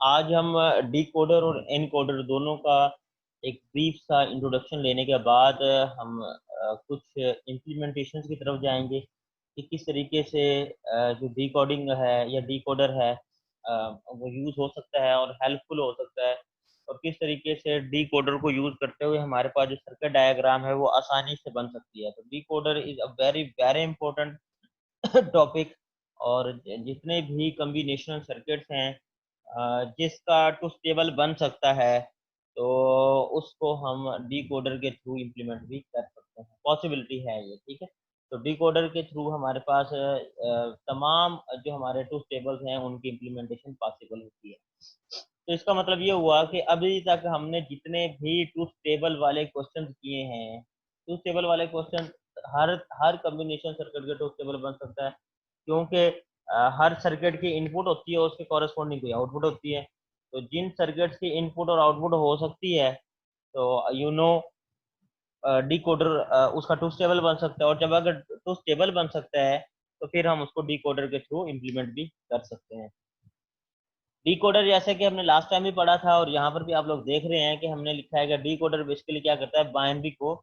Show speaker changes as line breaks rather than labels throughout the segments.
आज हम डीकोडर और एनकोडर दोनों का एक ब्रीफ सा इंट्रोडक्शन लेने के बाद हम कुछ इम्प्लीमेंटेशन की तरफ जाएंगे कि किस तरीके से जो डीकोडिंग है या डीकोडर है वो यूज़ हो सकता है और हेल्पफुल हो सकता है, और किस तरीके से डीकोडर को यूज़ करते हुए हमारे पास जो सर्किट डायग्राम है वो आसानी से बन सकती है। तो decoder is a very very important topic. और जितने भी कम्बिनेशनल सर्किट्स हैं जिसका ट्रुथ टेबल बन सकता है, तो उसको हम डीकोडर के थ्रू इम्प्लीमेंट भी कर सकते हैं, पॉसिबिलिटी है ये, ठीक है। तो डीकोडर के थ्रू हमारे पास तमाम जो हमारे ट्रुथ टेबल्स हैं उनकी इम्प्लीमेंटेशन पॉसिबल होती है। तो इसका मतलब ये हुआ कि अभी तक हमने जितने भी ट्रुथ टेबल वाले क्वेश्चन किए हैं, ट्रुथ टेबल वाले क्वेश्चन हर हर कम्बिनेशन सर्किट के ट्रुथ टेबल बन सकता है, क्योंकि हर सर्किट की इनपुट होती है, उसके कॉरेस्पॉन्डिंग कोई आउटपुट होती है। तो जिन सर्किट्स की इनपुट और आउटपुट हो सकती है, तो डीकोडर उसका ट्रूथ टेबल बन सकता है। और जब अगर ट्रूथ टेबल बन सकता है तो फिर हम उसको डीकोडर के थ्रू इम्प्लीमेंट भी कर सकते हैं। डीकोडर जैसे कि हमने लास्ट टाइम भी पढ़ा था और यहाँ पर भी आप लोग देख रहे हैं कि हमने लिखा है कि डीकोडर बेसिकली क्या करता है, बाइनरी को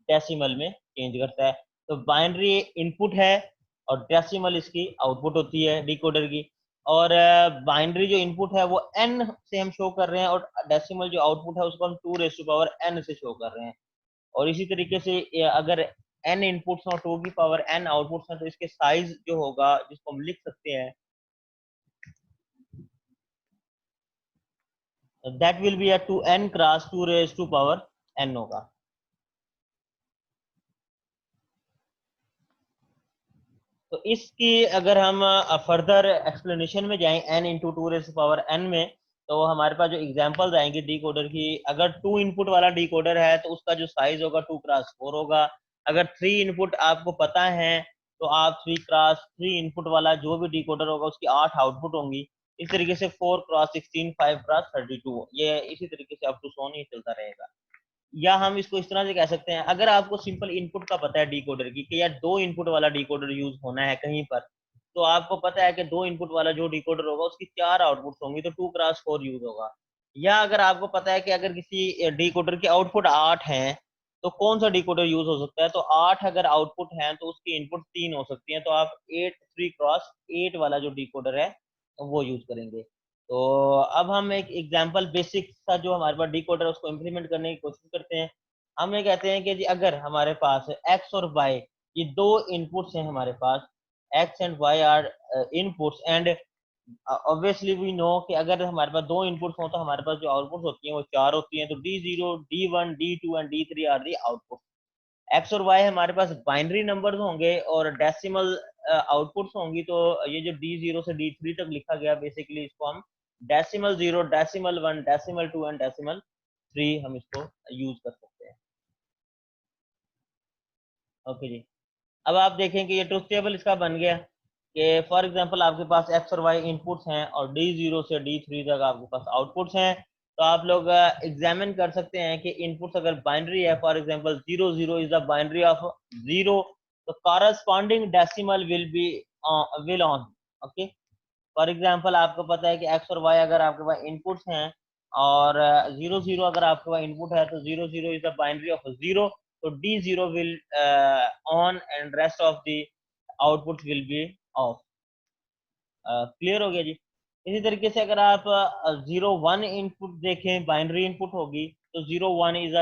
डेसिमल में चेंज करता है। तो बाइनरी इनपुट है और डेसिमल इसकी आउटपुट होती है डीकोडर की। और बाइनरी जो इनपुट है वो n से हम शो कर रहे हैं, और डेसिमल जो आउटपुट है उसको हम 2 raised to power n से शो कर रहे हैं। और इसी तरीके से अगर n इनपुट्स और 2 की पावर n आउटपुट्स हैं, तो इसके साइज जो होगा जिसको हम लिख सकते हैं, that will be 2n cross 2 raised to power n होगा। तो इसकी अगर हम फर्दर एक्सप्लेनेशन में जाएं n into 2 raised to power n में, तो हमारे पास जो एग्जांपल्स आएंगे डीकोडर की, अगर 2 इनपुट वाला डीकोडर है तो उसका जो साइज होगा 2 क्रॉस 4 होगा। अगर 3 इनपुट आपको पता है तो आप 3 क्रॉस 3 इनपुट वाला जो भी डीकोडर होगा उसकी 8 आउटपुट होंगी। इस तरीके से 4 क्रॉस 16, 5 क्रॉस 32, ये इसी तरीके से अप टू सोन ही चलता रहेगा। या हम इसको इस तरह से कह सकते हैं, अगर आपको सिंपल इनपुट का पता है डीकोडर की कि यार 2 इनपुट वाला डीकोडर यूज होना है कहीं पर, तो आपको पता है कि 2 इनपुट वाला जो डीकोडर होगा उसकी 4 आउटपुट होंगी, तो 2 क्रॉस 4 यूज होगा। या अगर आपको पता है कि अगर किसी डीकोडर के आउटपुट 8 हैं, तो कौन सा डीकोडर यूज हो सकता है, तो 8 अगर आउटपुट हैं तो उसकी इनपुट 3 हो सकती है, तो आप 3 क्रॉस 8 वाला जो डीकोडर है वो यूज करेंगे। तो अब हम एक एग्जांपल बेसिक सा जो हमारे पास डिकोडर है उसको इम्प्लीमेंट करने की कोशिश करते हैं। हम ये कहते हैं कि जी अगर हमारे पास x और y, ये 2 इनपुट्स हैं हमारे पास, x and y are inputs, and obviously we know कि अगर हमारे पास 2 इनपुट्स हो तो हमारे पास जो आउटपुट्स होती हैं वो 4 होती हैं। तो D0, D1, D2 and D3 are the output. X और वाई हमारे पास बाइनरी नंबर्स होंगे और डेसिमल आउटपुट्स होंगी। तो ये जो D0 से D3 तक लिखा गया, बेसिकली इसको हम decimal 0, decimal 1, decimal 2 and decimal 3 हम इसको यूज कर सकते हैं। ओके जी। अब आप देखें कि ये ट्रुथ टेबल इसका बन गया कि फॉर एग्जांपल आपके पास एक्स और वाई इनपुट्स हैं और D0 से D3 तक आपके पास आउटपुट्स हैं। तो आप लोग एग्जामिन कर सकते हैं कि इनपुट्स अगर बाइनरी है, for example 0 0 is the binary of 0, तो corresponding decimal will be will on. Okay, for example आपको पता है कि एक्स और वाई अगर आपके पास इनपुट्स हैं और 0 0 अगर आपके पास इनपुट है, तो 0 0 इज द बाइनरी ऑफ 0, तो D0 will on and rest of the output will be of. Clear हो गया जी। इसी तरीके से अगर आप 0 1 इनपुट देखें, बाइनरी इनपुट होगी, तो 0 1 इज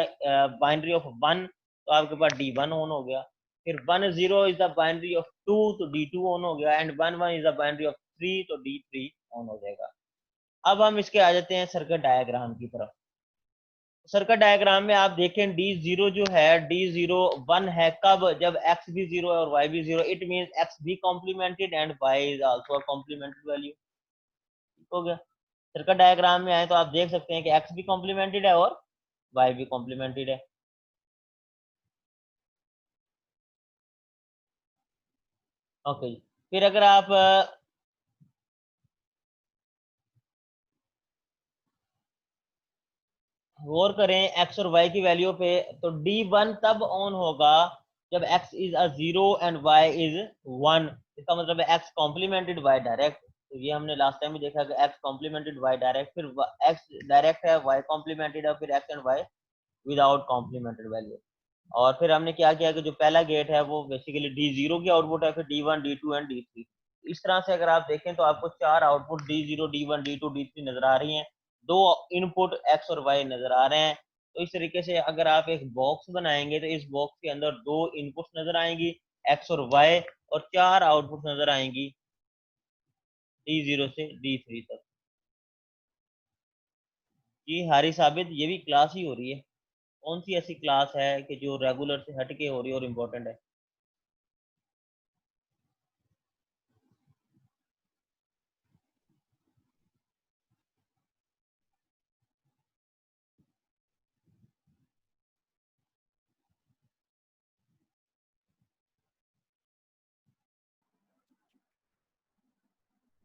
बाइनरी ऑफ 1, तो आपके पास D1 ऑन हो गया। फिर 1 0 इज द बाइनरी ऑफ 2, तो D2 ऑन हो गया। And 1 1 is the binary of 3, तो D3 ऑन हो जाएगा। अब हम इसके आ जाते हैं सर्किट डायग्राम की तरफ। सर्किट डायग्राम में आप देखें D0 जो है, D0 1 है कब, जब x भी 0 है और y भी 0। इट मींस x भी complimented and y is also a complimented value. हो गया। सर्किट डायग्राम में आए तो आप देख सकते हैं कि x भी कॉम्प्लीमेंटेड है और y भी कॉम्प्लीमेंटेड है। ओके, फिर अगर आप गौर करें x और y की वैल्यू पे, तो D1 तब ऑन होगा जब x is a 0 and y is 1। इसका मतलब है x कॉम्प्लीमेंटेड y डायरेक्ट। तो ये हमने लास्ट टाइम भी देखा कि x कॉम्प्लीमेंटेड y डायरेक्ट, फिर x डायरेक्ट है, y कॉम्प्लीमेंटेड है, फिर x and y without complimented value. और फिर हमने क्या किया कि जो पहला गेट है वो बेसिकली D0 की आउटपुट है, फिर D1 D2 एंड D3। इस तरह से अगर आप देखें तो आपको 4 output D0 D1 D2 D3 नजर आ रही हैं, 2 इनपुट x और y नजर आ रहे हैं। तो इस तरीके से अगर आप एक बॉक्स बनाएंगे तो इस बॉक्स के अंदर 2 इनपुट्स नजर आएंगी x और y, और 4 आउटपुट नजर आएंगी D0 से D3 तक। जी हारी साबित, ये भी क्लास ही हो रही है। कौन सी ऐसी क्लास है कि जो रेगुलर से हटके हो रही है और इम्पोर्टेंट है?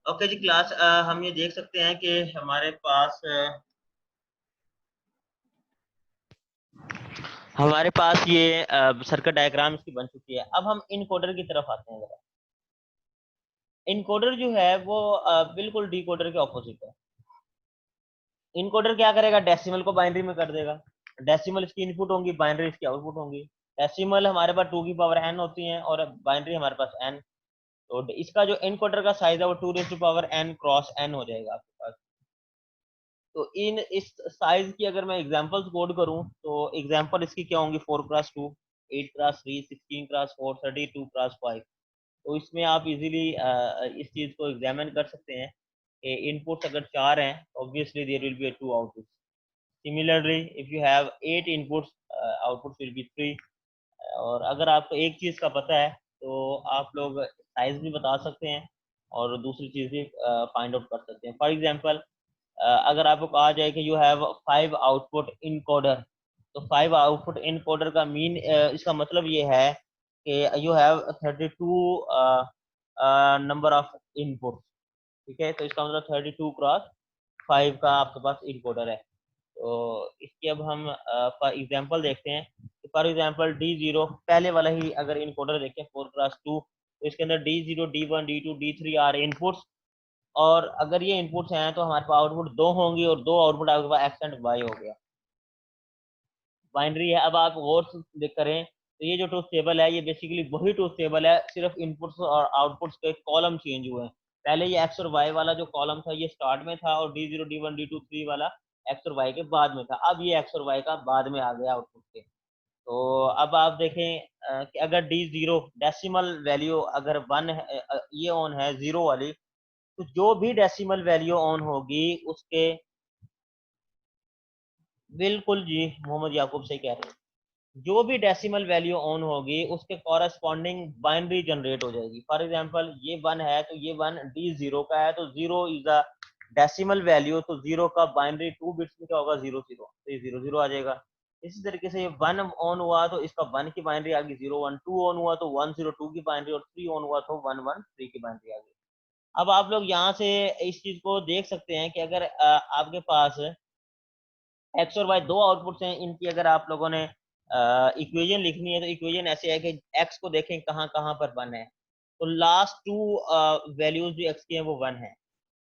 ओके जी क्लास, हम ये देख सकते हैं कि हमारे पास ये सर्किट डायग्राम इसकी बन चुकी है। अब हम इनकोडर की तरफ आते हैं। जरा इनकोडर जो है वो बिल्कुल डिकोडर के ऑपोजिट है। इनकोडर क्या करेगा, डेसिमल को बाइनरी में कर देगा। डेसिमल इसकी इनपुट होंगी, बाइनरी इसकी आउटपुट होंगी। डेसिमल हमारे पास 2 की पावर n होती है और बाइनरी हमारे पास n। तो इसका जो इनकोडर का साइज है वो 2 raise to power n cross n हो जाएगा आपके पास। तो इन इस साइज की अगर मैं एग्जांपल्स कोड करूं तो एग्जांपल इसकी क्या होंगी, 4x2, 8x3, 16x4, 32x5। तो इसमें आप इजीली इस चीज को एग्जामिन कर सकते हैं कि इनपुट्स अगर 4 हैं, obviously there will be 2 outputs. Similarly if you have 8 inputs, outputs will be 3। और अगर आपको एक चीज का पता है तो आप लोग साइज भी बता सकते हैं और दूसरी चीज भी फाइंड आउट कर सकते हैं। फॉर एग्जांपल, अगर आपको कहा जाए कि यू हैव 5 आउटपुट इनकोडर, तो 5 आउटपुट इनकोडर का मीन, इसका मतलब ये है कि you have 32 number of input. ठीक है, तो इसका मतलब 32 क्रॉस 5 का आपके पास इनकोडर है। तो इसकी अब हम फॉर एग्जांपल देखते हैं। फॉर एग्जांपल D0 पहले वाला ही अगर इनकोडर देखें 4x2, तो इसके अंदर D0 D1 D2 D3 are inputs. और अगर ये इनपुट्स हैं तो हमारे पास आउटपुट 2 होंगी, और 2 आउटपुट आपके पास एक्स एंड वाई हो गया, बाइनरी है। अब आप गौर से करें तो ये जो ट्रूथ टेबल है ये बेसिकली वही ट्रूथ टेबल है, सिर्फ इनपुट्स और आउटपुट्स के कॉलम चेंज हुए हैं। पहले ये एक्स और वाई वाला जो कॉलम था ये स्टार्ट में था, और D0 D1 D2 3 वाला एक्स और वाई के बाद में था। अब ये एक्स और वाई का बाद में आ गया आउटपुट के। तो अब आप देखें कि अगर D0 डेसिमल वैल्यू अगर 1 है, ये ऑन है 0 वाली, तो जो भी डेसिमल वैल्यू ऑन होगी उसके, बिल्कुल जी मोहम्मद याकूब से कह रहे हैं, जो भी डेसिमल वैल्यू ऑन होगी उसके कॉरेस्पॉन्डिंग बाइनरी जनरेट हो जाएगी। फॉर एग्जांपल ये 1 है तो ये 1 D0 का है, तो 0 इज अ डेसिमल वैल्यू, तो 0 का बाइनरी 2 बिट्स में क्या होगा, 0 0, तो ये 0 0 आ जाएगा। इसी तरीके से ये 1 ऑन हुआ तो इसका 1 की बाइनरी आ गई 0 1, 2 ऑन हुआ तो 1 0 2 की बाइनरी, और 3 ऑन हुआ तो 1 1 3 की बाइनरी आ गई। अब आप लोग यहाँ से इस चीज को देख सकते हैं कि अगर आपके पास एक्स और वाई 2 आउटपुट्स हैं, इनकी अगर आप लोगों ने इक्वेशन लिखनी है तो इक्वेशन ऐसे है कि एक्स को देखें कहाँ कहाँ पर 1 है, तो लास्ट 2 वैल्यूज जो एक्स की हैं वो 1 है।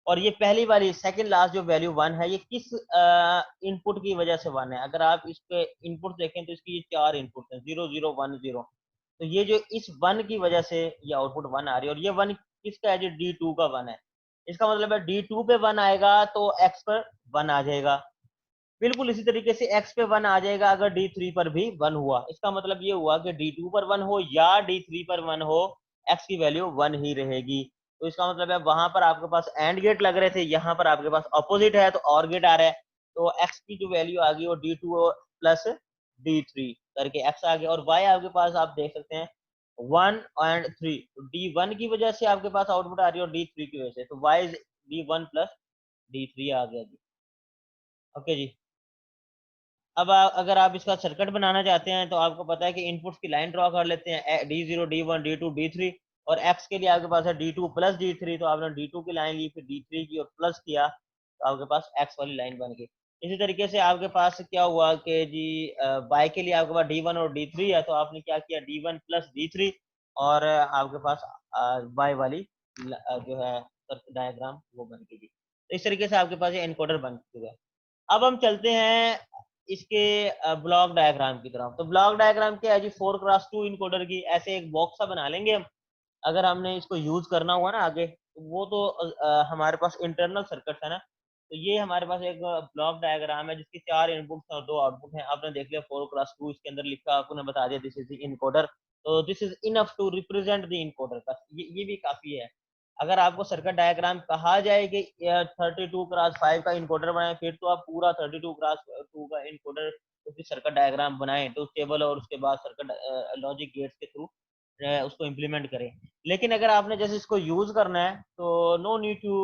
और ये पहली वाली सेकंड लास्ट जो वैल्यू 1 है ये किस इनपुट की वजह से 1 है? अगर आप इसके इनपुट देखें तो इसकी ये 4 इनपुट हैं, 0 0 1 0। तो ये जो इस 1 की वजह से ये आउटपुट 1 आ रही है, और ये 1 किसका है, जो D2 का 1 है। इसका मतलब है D2 पे 1 आएगा तो एक्स पर 1 आ जाएगा। बिल्कुल इसी तरीके से x पे 1 आ जाएगा अगर D3 पर भी 1 हुआ। इसका मतलब ये हुआ कि D2 पर 1 हो या D3 पर 1 हो, x की वैल्यू 1 ही रहेगी। तो इसका मतलब है वहां पर आपके पास एंड गेट लग रहे थे, यहाँ पर आपके पास अपोजिट है तो और गेट आ रहा है। तो x की जो वैल्यू आ गई वो D2 प्लस D3 करके x आ गया, और y आपके पास आप देख सकते हैं 1 एंड 3। तो D1 की वजह से आपके पास आउटपुट आ रही है और D3 की वजह से, तो y is D1 plus D3 आ गया जी। ओके जी। अब अगर आप इसका सर्किट बनाना चाहते हैं तो आपको पता है कि इनपुट्स की लाइन ड्रॉ कर लेते हैं, D0 D1 D2 D3, और x के लिए आपके पास है D2 प्लस D3, तो आपने D2 की लाइन ली, फिर D3 की और प्लस किया, तो आपके पास x वाली लाइन बन गई। इसी तरीके से आपके पास क्या हुआ कि जी y के लिए आपके पास D1 और D3 है, तो आपने क्या किया, D1 प्लस D3, और आपके पास y वाली जो है डायग्राम वो बन के जी। तो इस तरीके से आपके पास ये एनकोडर बन चुका है। अब हम चलते हैं इसके ब्लॉक डायग्राम की तरफ। तो ब्लॉक डायग्राम क्या है जी, 4x2 इनकोडर की ऐसे एक बॉक्स सा बना लेंगे हम। अगर हमने इसको यूज करना हुआ ना आगे, तो वो तो हमारे पास इंटरनल सर्किट है ना, तो ये हमारे पास एक ब्लॉक डायग्राम है जिसकी 4 इनपुट और 2 आउटपुट हैं। आपने देख लिया 4x2 इसके अंदर लिखा, आपने बता दिया दिस इज द इनकोडर। तो this is enough to represent the encoder का, ये भी काफी है। अगर आपको सर्किट डायग्राम कहा जाए कि 32x5 का इनकोडर बनाए, फिर तो आप पूरा 32x2 का इनकोडर उसकी सर्किट डायग्राम बनाएं, तो टेबल और उसके बाद सर्किट लॉजिक गेट्स के थ्रू उसको इम्प्लीमेंट करें। लेकिन अगर आपने जैसे इसको यूज करना है, तो no need to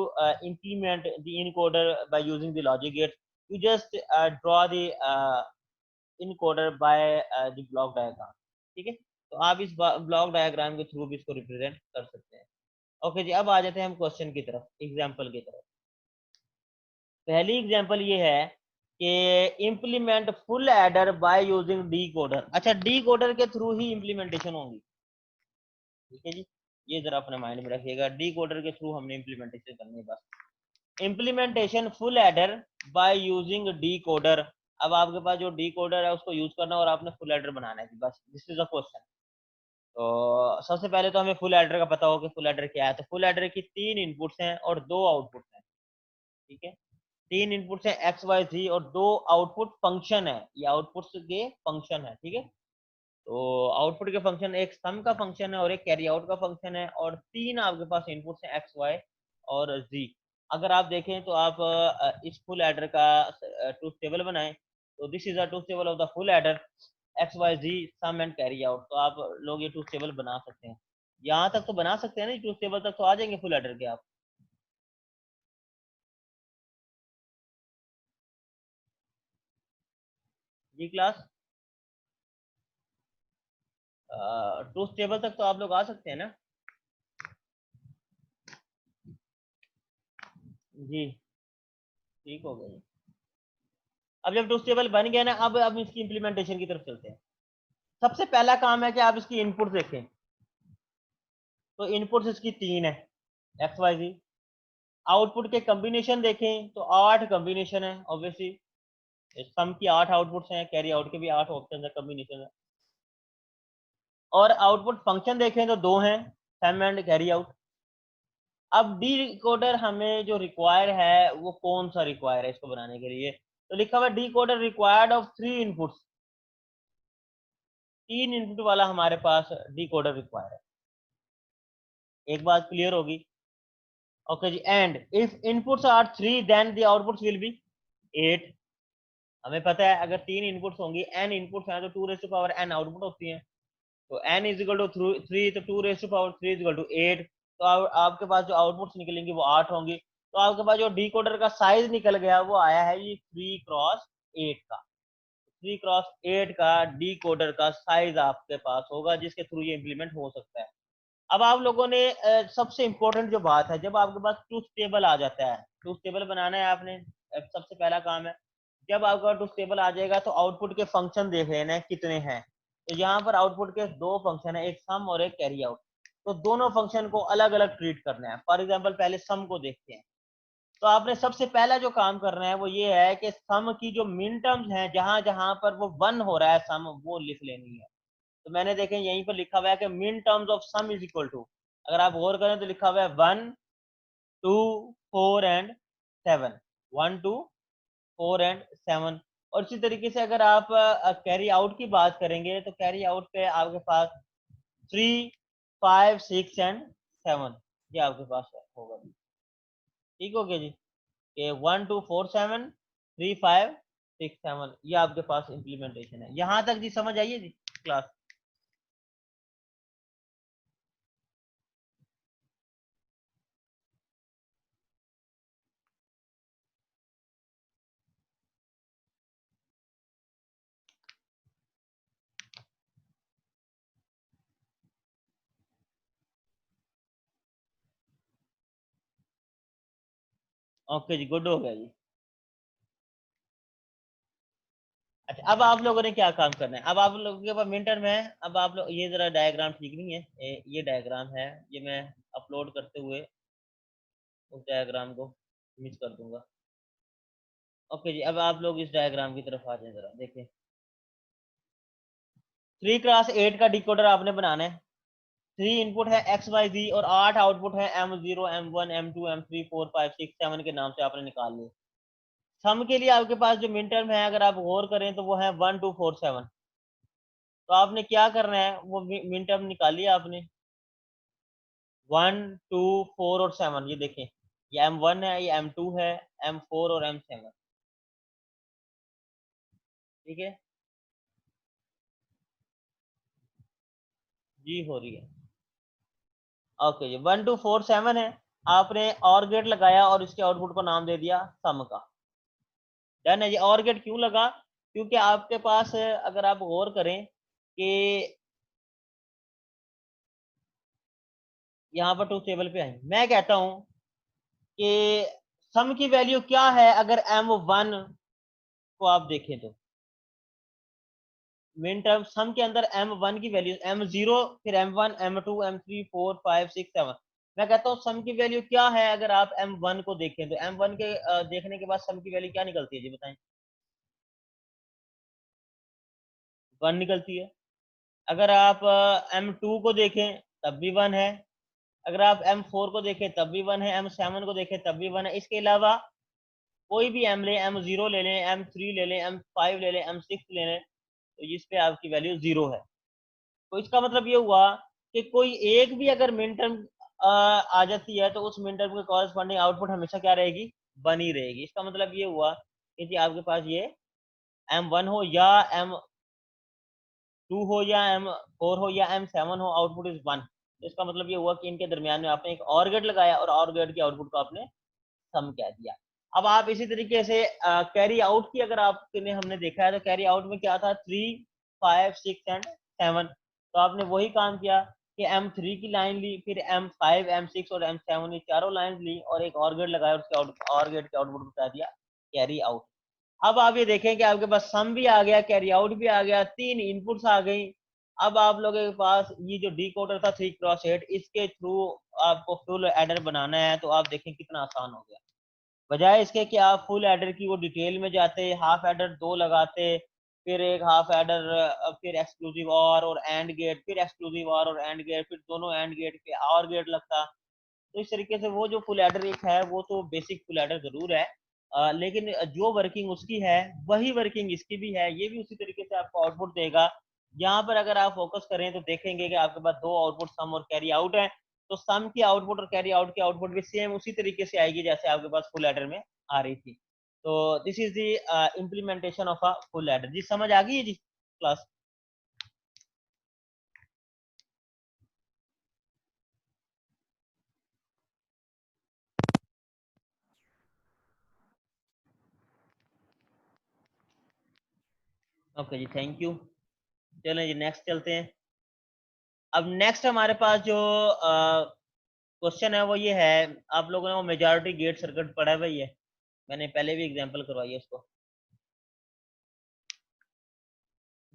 implement the encoder by using the logic gate, you just draw the encoder by the block diagram. ठीक है, तो आप इस ब्लॉक डायग्राम के थ्रू भी इसको रिप्रेजेंट कर सकते हैं। ओके जी, अब आ जाते हैं हम क्वेश्चन की तरफ, एग्जाम्पल की तरफ। पहली एग्जाम्पल ये है कि implement full adder by using D coder. अच्छा, डी कोडर के थ्रू ही इम्प्लीमेंटेशन होगी। ठीक है जी, ये जरा अपने माइंड में रखिएगा, डी कोडर के थ्रू हमने इम्प्लीमेंटेशन करनी है बस। Implementation full adder by using D coder. अब आपके पास जो डी कोडर है उसको यूज करना और आपने फुल एडर बनाना है बस, दिस इज अ क्वेश्चन। तो सबसे पहले तो हमें फुल एडर का पता हो कि फुल एडर क्या है। तो फुल एडर की 3 इनपुट्स हैं और 2 आउटपुट्स हैं। ठीक है, 3 इनपुट्स हैं एक्स वाई जी और 2 आउटपुट फंक्शन है, ये आउटपुट्स के फंक्शन है। ठीक है, तो आउटपुट के फंक्शन एक सम का फंक्शन है और एक कैरी आउट का फंक्शन है, और 3 आपके पास इनपुट्स हैं एक्स वाई और जी। अगर आप देखें तो आप इस फुल एडर का ट्रूथ टेबल बनाएं, तो this is a truth table of the full adder X Y Z sum and carry out. तो आप लोग ये ट्रूथ टेबल बना सकते हैं, यहाँ तक तो बना सकते हैं ना, ट्रूथ टेबल तक तो आ जाएंगे फुल एडर के आप। जी क्लास, ट्रूथ टेबल तक तो आप लोग आ सकते हैं ना। जी, ठीक हो गई। अब जब ट्रूथ टेबल बन गया ना, अब इसकी इम्प्लीमेंटेशन की तरफ चलते हैं। सबसे पहला काम है कि आप इसकी इनपुट देखें। तो इनपुट इसकी 3 है, एक्स वाई जी। आउटपुट के कॉम्बिनेशन देखें तो 8 कॉम्बिनेशन है ऑब्वियसली, सम की 8 आउटपुट्स हैं, कैरी आउट के भी 8 ऑप्शन है, कॉम्बिनेशन है। और आउटपुट फंक्शन देखें तो 2 हैं, सम एंड कैरी आउट। अब डी कोडर हमें जो रिक्वायर है वो कौन सा रिक्वायर है इसको बनाने के लिए, तो लिखा हुआ D coder required of 3 inputs. 3 input वाला हमारे पास डी कोडर रिक्वायर है। एक बात क्लियर होगी। ओके जी, and if inputs are 3 then the outputs will be 8। हमें पता है अगर 3 इनपुट्स होंगी, n इनपुट्स हैं तो 2 raise to power n output होती हैं। तो n इज इक्वल टू 3, तो 2 raise to power 3 is equal to 8। तो आपके पास जो आउटपुट्स निकलेंगी वो 8 होंगी। तो आपके पास जो डीकोडर का साइज निकल गया वो आया है ये 3x8 का। 3x8 का डीकोडर का साइज आपके पास होगा जिसके थ्रू ये इम्प्लीमेंट हो सकता है। अब आप लोगों ने सबसे इंपॉर्टेंट जो बात है, जब आपके पास ट्रूथ टेबल आ जाता है, ट्रूथ टेबल बनाना है आपने, सबसे पहला काम है। जब आपका ट्रूथ टेबल आ जाएगा तो आउटपुट के फंक्शन देख लेना है कितने हैं। तो यहाँ पर आउटपुट के 2 फंक्शन है, एक सम और एक कैरी आउट। तो दोनों फंक्शन को अलग अलग ट्रीट करना है। फॉर एग्जाम्पल पहले सम को देखते हैं। तो आपने सबसे पहला जो काम करना है वो ये है कि सम की जो मिन टर्म्स हैं, जहां जहां पर वो 1 हो रहा है सम, वो लिख लेनी है। तो मैंने देखें यहीं पर लिखा हुआ है कि min terms of sum is equal to, अगर आप गौर करें तो लिखा हुआ है 1 2 4 एंड 7, 1 2 4 एंड 7। और इसी तरीके से अगर आप कैरी आउट की बात करेंगे तो कैरी आउट पे आपके पास 3 5 6 एंड 7 ये आपके पास होगा। ठीक हो गया जी, कि 1 2 4 7 3 5 6 7 ये आपके पास इम्प्लीमेंटेशन है। यहाँ तक जी समझ आइए जी क्लास। ओके जी, गुड हो गया जी। अच्छा, अब आप लोगों ने क्या काम करना है, अब आप लोगों के पास मिनटर में है। अब आप लोग ये जरा डायग्राम ठीक नहीं है, ये डायग्राम है, ये मैं अपलोड करते हुए उस डायग्राम को मिस कर दूंगा। ओके जी, अब आप लोग इस डायग्राम की तरफ आ जाए जरा देखें। 3x8 का डिकोडर आपने बनाना है। 3 इनपुट है एक्स वाई जी और 8 आउटपुट है M0 M1 M2 M3 4 5 6 7 के नाम से आपने निकाल लिया। सम के लिए आपके पास जो मिन टर्म है अगर आप गौर करें तो वो है 1 2 4 7। तो आपने क्या करना है, वो मिन टर्म निकालिए आपने 1 2 4 और 7। ये देखें, ये M1 है, ये M2 है, M4 और M7। ठीक है जी, हो रही है। ओके जी, 1 2 4 7 है। आपने और गेट लगाया और इसके आउटपुट को नाम दे दिया सम का। डन है जी। और गेट क्यों लगा? क्योंकि आपके पास अगर आप गौर करें कि यहाँ पर ट्रूथ टेबल पे आए, मैं कहता हूं कि सम की वैल्यू क्या है अगर M1 को आप देखें तो मिन टर्म सम के अंदर M1 की वैल्यू M0 फिर M1 M2 M3 4 5 6 7। मैं कहता हूँ सम की वैल्यू क्या है अगर आप M1 को देखें तो M1 के देखने के बाद सम की वैल्यू क्या निकलती है जी बताएं? 1 निकलती है। अगर आप M2 को देखें तब भी 1 है। अगर आप M4 को देखें तब भी 1 है। M7 को देखें तब भी 1 है। इसके अलावा कोई भी M लें, M0 ले लें, M3 ले लें, M5 ले लें, M6 ले लें, तो इस पे आपकी वैल्यू 0 है। तो इसका मतलब ये हुआ कि कोई एक भी अगर मिन टर्म आ जाती है तो उस मिन टर्म के कॉरेस्पॉन्डिंग आउटपुट हमेशा क्या रहेगी? बनी रहेगी। इसका मतलब ये हुआ कि जी आपके पास ये M1 हो या M2 हो या M4 हो या M7 हो, आउटपुट इज 1। तो इसका मतलब ये हुआ कि इनके दरमियान में आपने एक और गेट लगाया और और गेट के आउटपुट को आपने सम कह दिया। अब आप इसी तरीके से कैरी आउट की अगर आपने हमने देखा है तो कैरी आउट में क्या था? 3 5 6 एंड 7। तो आपने वही काम किया कि M3 की लाइन ली, फिर M5 M6 और M7 ये चारों लाइन ली और एक और गेट लगाया और उसके और गेट के आउटपुट बता दिया कैरी आउट। अब आप ये देखें कि आपके पास सम भी आ गया, कैरी आउट भी आ गया, 3 इनपुट्स आ गई। अब आप लोगों के पास ये जो डिकोडर था 3x8, इसके थ्रू आपको फुल एडर बनाना है। तो आप देखें कितना आसान हो गया। बजाय इसके कि आप फुल एडर की वो डिटेल में जाते, हाफ एडर 2 लगाते, फिर एक हाफ एडर, फिर एक्सक्लूसिव और एंड गेट, फिर एक्सक्लूसिव और एंड गेट, फिर दोनों एंड गेट पे और गेट लगता। तो इस तरीके से वो जो फुल एडर एक है वो तो बेसिक फुल एडर जरूर है, लेकिन जो वर्किंग उसकी है वही वर्किंग इसकी भी है। ये भी उसी तरीके से आपको आउटपुट देगा। यहाँ पर अगर आप फोकस करें तो देखेंगे कि आपके पास दो आउटपुट सम और कैरी आउट है। तो सम की आउटपुट और कैरी आउट की आउटपुट भी सेम उसी तरीके से आएगी जैसे आपके पास फुल एडर में आ रही थी। तो this is the implementation of a full adder. जी समझ आ गई है जी क्लास? ओके जी, थैंक यू। चलें जी नेक्स्ट चलते हैं। अब नेक्स्ट हमारे पास जो क्वेश्चन है वो ये है, आप लोगों ने वो मेजॉरिटी गेट सर्किट पढ़ा है भाई? है, मैंने पहले भी एग्जांपल करवाई है उसको।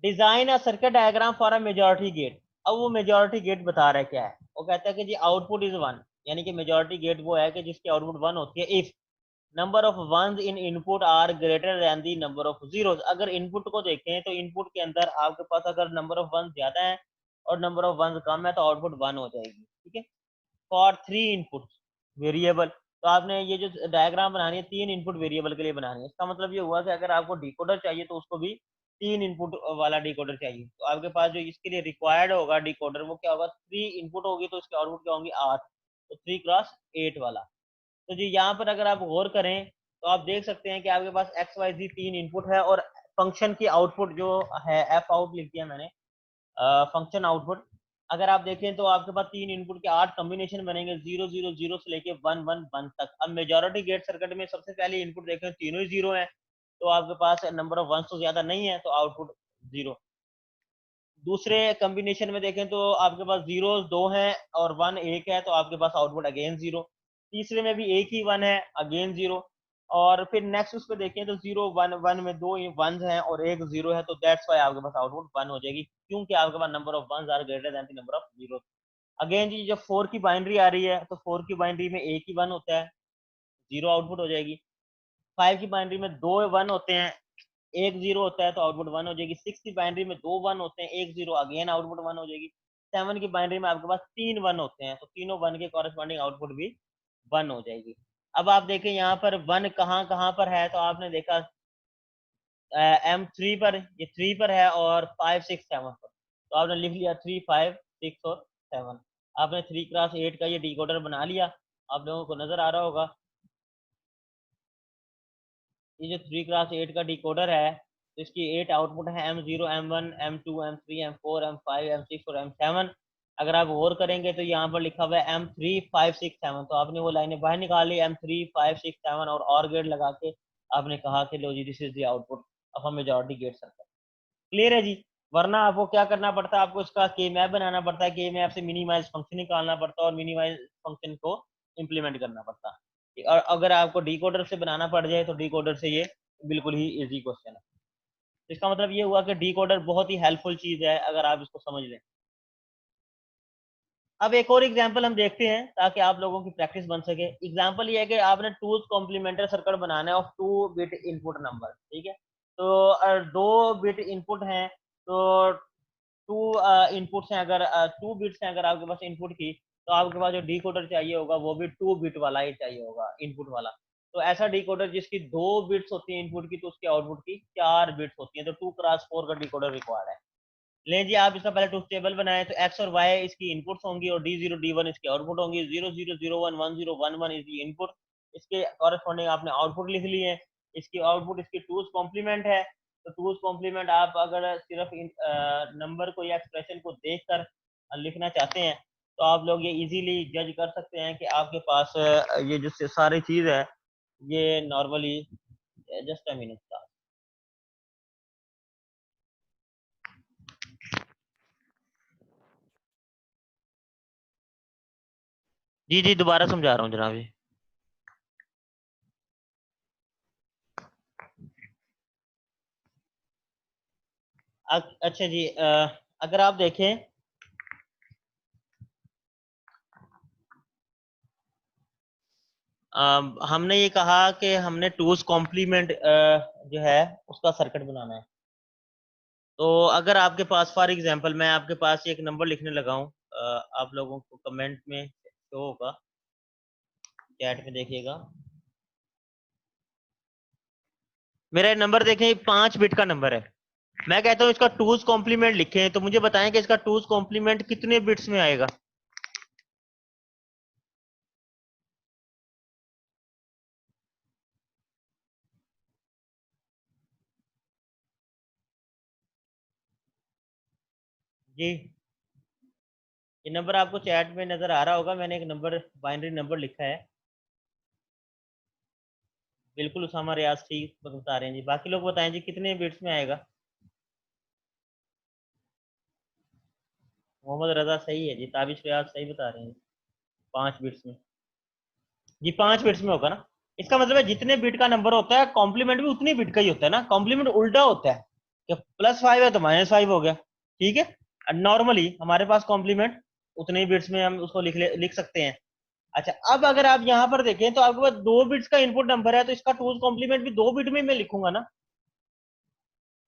Design a circuit diagram for a majority gate. अब वो मेजॉरिटी गेट बता रहा है क्या है, वो कहता है कि जी आउटपुट इज 1, यानी कि मेजॉरिटी गेट वो है कि जिसकी आउटपुट 1 होती है if number of ones in input are greater than the number of zeros. अगर इनपुट को देखें तो इनपुट के अंदर आपके पास अगर नंबर ऑफ वंस ज्यादा है और नंबर ऑफ वंस कम है तो आउटपुट 1 हो जाएगी। ठीक है, फॉर 3 इनपुट वेरिएबल। तो आपने ये जो डायग्राम बनानी है 3 इनपुट वेरिएबल के लिए बनानी है। इसका मतलब ये हुआ कि अगर आपको डिकोडर चाहिए तो उसको भी 3 इनपुट वाला डिकोडर चाहिए। तो आपके पास जो इसके लिए रिक्वायर्ड होगा डिकोडर वो क्या होगा? 3 इनपुट होगी तो उसके आउटपुट क्या होंगी? 8। तो 3x8 वाला। तो जी यहाँ पर अगर आप गौर करें तो आप देख सकते हैं कि आपके पास एक्स वाई जी 3 इनपुट है और फंक्शन की आउटपुट जो है एफ आउट लिख दिया मैंने, फंक्शन आउटपुट। अगर आप देखें तो आपके पास 3 इनपुट के 8 कॉम्बिनेशन बनेंगे 0 0 0 से लेके 1 1 1 तक। अब मेजॉरिटी गेट सर्किट में सबसे पहले इनपुट देखें तीनों ही 0 है, तो आपके पास नंबर ऑफ 1 तो ज्यादा नहीं है तो आउटपुट 0। दूसरे कॉम्बिनेशन में देखें तो आपके पास 0 2 हैं और 1 1 है तो आपके पास आउटपुट अगेन 0। तीसरे में भी एक ही 1 है, अगेन 0। और फिर नेक्स्ट उस पर देखें तो 0 1 1 में 2 1 हैं और एक 0 है, तो दैट्स वाई आपके पास आउटपुट 1 हो जाएगी, क्योंकि आपके पास number of 1 are greater than the number of 0। Again जी जब 4 की बाइनरी आ रही है तो 4 की बाइनरी में एक ही 1 होता है, 0 आउटपुट हो जाएगी। 5 की बाइनरी में 2 1 होते हैं, 1 0 होता है तो आउटपुट 1 हो जाएगी। 6 की बाइनरी में 2 1 होते हैं, 1 0, अगेन आउटपुट 1 हो जाएगी। 7 की बाइनरी में आपके पास 3 1 होते हैं, तो तीनों 1 के कॉरेस्पॉन्डिंग आउटपुट भी 1 हो जाएगी। अब आप देखें यहाँ पर 1 कहाँ कहाँ पर है, तो आपने देखा M3 पर, ये 3 पर है, और 5 6 7 पर, तो आपने लिख लिया 3 5 6 और 7। आपने 3x8 का ये डिकोडर बना लिया, आप लोगों को नजर आ रहा होगा। ये जो 3x8 का डिकोडर है, तो इसकी 8 आउटपुट है, M0 M1 M2 M3 M4 M5 M6 और M7। अगर आप गौर करेंगे तो यहाँ पर लिखा हुआ है M3 5 6 7, तो आपने वो लाइनें बाहर निकाली, M3 5 6 7 और गेट लगा के आपने कहा कि लो जी this is the output of a majority gate circuit. Clear है जी। वरना आपको क्या करना पड़ता है, आपको इसका के मैप बनाना पड़ता है, के मैप से मिनिमाइज फंक्शन निकालना पड़ता है और मिनिमाइज फंक्शन को इम्प्लीमेंट करना पड़ता है। और अगर आपको डिकोडर से बनाना पड़ जाए तो डिकोडर से ये बिल्कुल ही इजी क्वेश्चन है। इसका मतलब ये हुआ कि डिकोडर बहुत ही हेल्पफुल चीज है अगर आप इसको समझ लें। अब एक और एग्जांपल हम देखते हैं ताकि आप लोगों की प्रैक्टिस बन सके। एग्जांपल ये है कि आपने टूज कॉम्प्लीमेंट्री सर्किट बनाना है ऑफ 2 बिट इनपुट नंबर, ठीक है। तो 2 बिट इनपुट हैं, तो टू इनपुट्स हैं, अगर 2 बिट्स हैं अगर आपके पास इनपुट की, तो आपके पास जो डिकोडर चाहिए होगा वो भी 2 बिट वाला ही चाहिए होगा, इनपुट वाला। तो ऐसा डिकोडर जिसकी 2 बिट्स होती है इनपुट की, तो उसके आउटपुट की 4 बिट्स होती है, तो 2x4 का डिकोडर रिक्वायर्ड है। लें जी, आप इसका पहले ट्रूथ टेबल बनाए, तो एक्स और वाई इसकी इनपुट्स होंगी और D0 D1 इसके आउटपुट होंगी। 0 0 0 1 1 0 1 1 इसकी इनपुट, इसके कॉरेस्पॉन्डिंग आपने आउटपुट लिख लिए हैं। इसकी आउटपुट इसकी टूज कॉम्प्लीमेंट है, तो टूज कॉम्प्लीमेंट आप अगर सिर्फ नंबर को या एक्सप्रेशन को देखकर लिखना चाहते हैं, तो आप लोग ये इजीली जज कर सकते हैं कि आपके पास ये जो सारी चीज है ये नॉर्मली, जस्ट अ मिनट का। जी जी, दोबारा समझा रहा हूँ जनाब जी। अच्छा जी, अगर आप देखें, हमने ये कहा कि हमने टूज कॉम्प्लीमेंट जो है उसका सर्किट बनाना है। तो अगर आपके पास फॉर एग्जांपल मैं आपके पास एक नंबर लिखने लगा हूँ, आप लोगों को कमेंट में शो होगा, चैट में देखिएगा। मेरा नंबर देखें, 5 बिट का नंबर है। मैं कहता हूँ इसका टूज कॉम्प्लीमेंट लिखें, तो मुझे बताएं कि इसका टूज कॉम्प्लीमेंट कितने बिट्स में आएगा। जी, ये नंबर आपको चैट में नजर आ रहा होगा, मैंने एक नंबर, बाइनरी नंबर लिखा है। बिल्कुल उसामा रियाज ठीक बता रहे हैं जी। बाकी लोग बताएं जी कितने बिट्स में आएगा। मोहम्मद रजा सही है जी, ताबिश रियाज सही बता रहे हैं, 5 बिट्स में। जी 5 बिट्स में होगा ना। इसका मतलब है जितने बिट का नंबर होता है कॉम्प्लीमेंट भी उतनी बिट का ही होता है ना, कॉम्प्लीमेंट उल्टा होता है कि +5 है तो -5 हो गया, ठीक है। नॉर्मली हमारे पास कॉम्प्लीमेंट उतने ही बिट्स में हम उसको लिख सकते हैं। अच्छा, अब अगर आप यहाँ पर देखें तो आपके पास 2 बिट्स का इनपुट नंबर है, तो इसका टूज कॉम्प्लीमेंट भी 2 बिट में मैं लिखूंगा ना,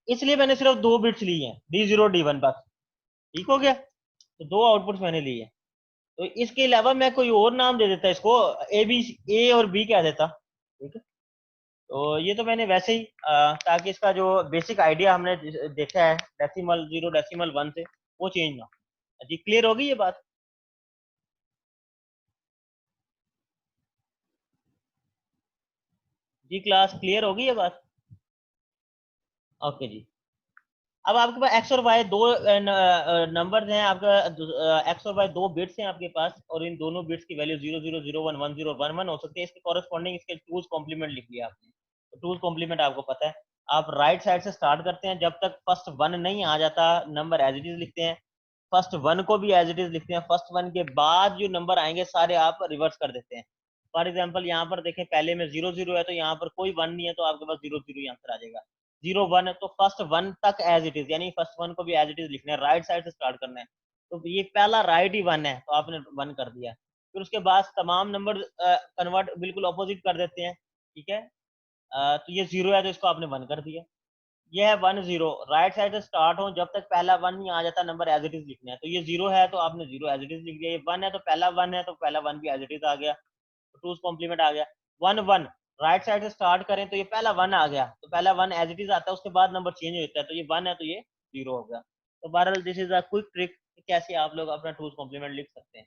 इसलिए मैंने सिर्फ 2 बिट्स ली हैं, D0 D1 बस। ठीक हो गया, तो 2 आउटपुट्स मैंने लिए। तो इसके अलावा मैं कोई और नाम दे देता इसको, ए और बी कह देता, ठीक है। तो ये तो मैंने वैसे ही ताकि इसका जो बेसिक आइडिया हमने देखा है डेसिमल 0 डेसिमल 1 से, वो चेंज ना हो। जी क्लियर होगी ये बात। जी क्लास क्लियर होगी ये बात। ओके जी। अब आपके पास एक्स और वाई दो नंबर हैं, आपका एक्स और वाई 2 बिट्स हैं आपके पास, और इन दोनों बिट्स की वैल्यू 0 0 0 1 1 0 1 1 हो सकती है। इसके कॉरेस्पॉन्डिंग इसके टूज कॉम्प्लीमेंट लिख लिया आपने, तो टूज कॉम्प्लीमेंट आपको पता है। आप राइट साइड से स्टार्ट करते हैं, जब तक फर्स्ट 1 नहीं आ जाता नंबर एज इट इज लिखते हैं, फर्स्ट 1 को भी एज इट इज लिखते हैं, फर्स्ट 1 के बाद जो नंबर आएंगे सारे आप रिवर्स कर देते हैं। फॉर एग्जाम्पल यहाँ पर देखें, पहले में 0 0 है, तो यहाँ पर कोई 1 नहीं है, तो आपके पास 0 0 आंसर आ जाएगा। 0 1, तो फर्स्ट 1 तक एज इट इज, यानी फर्स्ट 1 को भी एज इट इज लिखना है, राइट साइड से स्टार्ट करना है। तो ये पहला राइट ही 1 है, तो आपने 1 कर दिया। फिर उसके बाद तमाम नंबर कन्वर्ट बिल्कुल ऑपोजिट कर देते हैं, ठीक है। तो ये 0 है तो इसको आपने 1 कर दिया। ये है 1 0, राइट साइड से स्टार्ट हो, जब तक पहला 1 नहीं आ जाता नंबर एज इट इज लिखना है। तो ये 0 है तो आपने 0 एज इट इज लिख दिया। ये 1 है तो पहला 1 है तो पहला 1 भी एज इट इज आ गया, तो टूज कॉम्प्लीमेंट आ गया। 1 1, राइट साइड से स्टार्ट करें तो ये पहला 1 आ गया, तो पहला 1 एज इट इज आता है, उसके बाद नंबर चेंज हो जाता है, तो ये 1 है तो ये 0 हो गया। तो बहरहाल this is a quick trick कैसे आप लोग अपना टूज कॉम्प्लीमेंट लिख सकते हैं।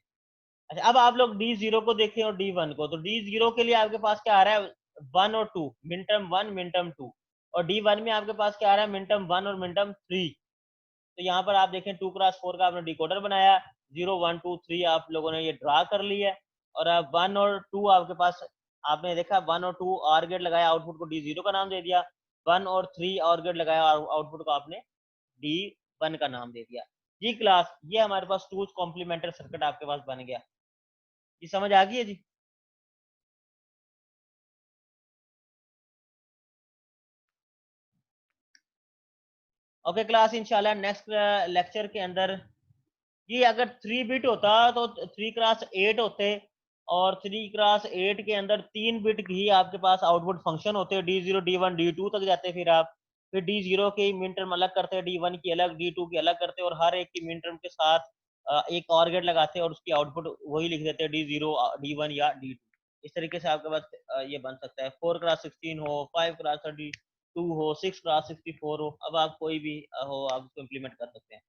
अच्छा, अब आप लोग D0 को देखें और D1 को, तो D0 के लिए आपके पास क्या आ रहा है, 1 और 2, मिन टर्म 1 मिन टर्म 2, और D1 में आपके पास क्या आ रहा है, मिन टर्म 1 और मिन टर्म 3। तो यहाँ पर आप देखें 2x4 का आपने डिकोडर बनाया, 0 1 2 3 आप लोगों ने ये ड्रा कर लिया है, और अब 1 और 2 आपके पास, आपने देखा 1 और 2 आर गेट लगाया, आउटपुट को D0 का नाम दे दिया, 1 और 3 और गेट लगाया, आउटपुट को आपने D1 का नाम दे दिया। जी क्लास, ये हमारे पास टूज कॉम्प्लीमेंट्री सर्किट आपके पास बन गया। जी समझ आ गई है जी। ओके क्लास, इंशाल्लाह नेक्स्ट लेक्चर के अंदर, ये अगर 3 बिट होता तो 3x8 होते, और 3x8 के अंदर 3 बिट ही आपके पास आउटपुट फंक्शन होते, D0 D1 D2 तक जाते। फिर आप फिर D0 की मिन टर्म अलग करते, D1 की अलग, D2 की अलग करते, और हर एक की मिन टर्म के साथ एक और गेट लगाते और उसकी आउटपुट वही लिख देते, D0 D1 या D2। इस तरीके से आपके पास ये बन सकता है। 4x16 हो, 5x32 हो, 6x64 हो, अब आप कोई भी हो आप उसको इम्प्लीमेंट कर सकते हैं।